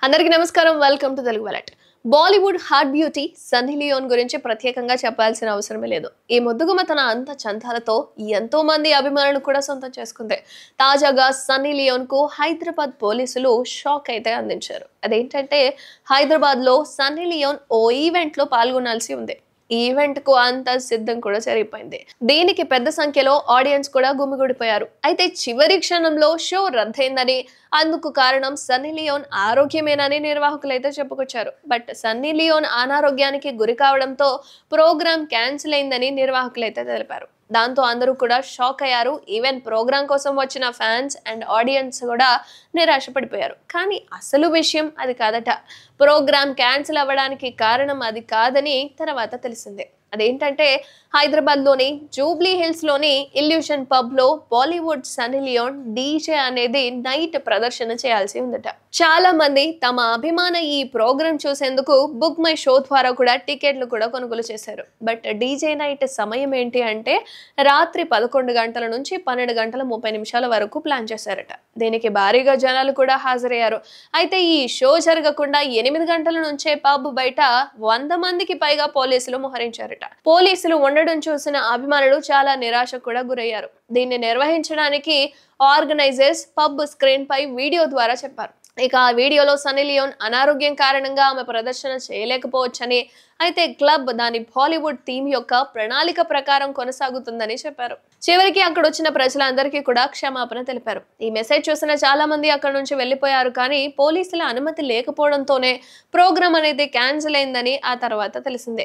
అందరికీ నమస్కారం. Welcome to Telugu wallet. Bollywood heart beauty Sunny Leone గురించి ప్రత్యేకంగా చెప్పాల్సిన అవసరమే లేదు. ఈ ముద్దుగుమ్మ తన అంత చందాలతో ఎంతో మంది అభిమానులు కూడా సొంతం చేసుకుంది. తాజాగా సన్నీ లియోన్ కు హైదరాబాద్ పోలీసులు షాక్ అయితే అందించారు. అదేంటంటే హైదరాబాద్ లో సన్నీ లియోన్ ఓ ఈవెంట్ లో పాల్గొనాల్సి ఉంది. ఈ ఈవెంట్ కు అంతా సిద్ధం కూడా జరిగిపోయింది. దీనికి పెద్ద సంఖ్యలో ఆడియన్స్ కూడా గుమిగూడిపోయారు. అయితే చివరి క్షణంలో షో రద్దయిందని, అందుకు కారణం సన్నీ లియోన్ ఆరోగ్యమేనని నిర్వాహకులైతే చెప్పుకొచ్చారు. బట్ సన్నీ లియోన్ అనారోగ్యానికి గురి కావడంతో ప్రోగ్రామ్ క్యాన్సిల్ అయిందని నిర్వాహకులైతే తెలిపారు. దాంతో అందరూ కూడా షాక్ అయ్యారు. ఈవెన్ ప్రోగ్రామ్ కోసం వచ్చిన ఫ్యాన్స్ అండ్ ఆడియన్స్ కూడా నిరాశ పడిపోయారు. కానీ అసలు విషయం అది కాదట. ప్రోగ్రామ్ క్యాన్సిల్ అవ్వడానికి కారణం అది కాదని తర్వాత తెలిసిందే. అదేంటంటే హైదరాబాద్ లోని జూబ్లీ హిల్స్ లోని ఇల్యూషన్ పబ్ లో బాలీవుడ్ సన్నీ లియోన్ డీజే అనేది నైట్ ప్రదర్శన చేయాల్సి ఉందట. చాలా మంది తమ అభిమాన ఈ ప్రోగ్రామ్ చూసేందుకు బుక్ మై షో ద్వారా కూడా టికెట్లు కూడా కొనుగోలు చేశారు. బట్ డీజే నైట్ సమయం ఏంటి అంటే రాత్రి 11 గంటల నుంచి 12 గంటల 30 నిమిషాల వరకు ప్లాన్ చేశారట. దీనికి భారీగా జనాలు కూడా హాజరయ్యారు. అయితే ఈ షో జరగకుండా 8 గంటల నుంచే పబ్ బయట 100 మందికి పైగా పోలీసులు మోహరించారట. పోలీసులు ఉండడం చూసిన అభిమానులు చాలా నిరాశకు కూడా గురయ్యారు. దీన్ని నిర్వహించడానికి ఆర్గనైజర్స్ పబ్ స్క్రీన్ పై వీడియో ద్వారా చెప్పారు. ఇక ఆ వీడియోలో సన్నీ లియోన్ అనారోగ్యం కారణంగా ఆమె ప్రదర్శన చేయలేకపోవచ్చని, అయితే క్లబ్ దాని బాలీవుడ్ థీమ్ యొక్క ప్రణాళిక ప్రకారం కొనసాగుతుందని చెప్పారు. చివరికి అక్కడ వచ్చిన ప్రజలందరికీ కూడా క్షమాపణ తెలిపారు. ఈ మెసేజ్ చూసిన చాలా మంది అక్కడ నుంచి వెళ్లిపోయారు. కానీ పోలీసుల అనుమతి లేకపోవడంతోనే ప్రోగ్రామ్ అనేది క్యాన్సిల్ అయిందని ఆ తర్వాత తెలిసిందే.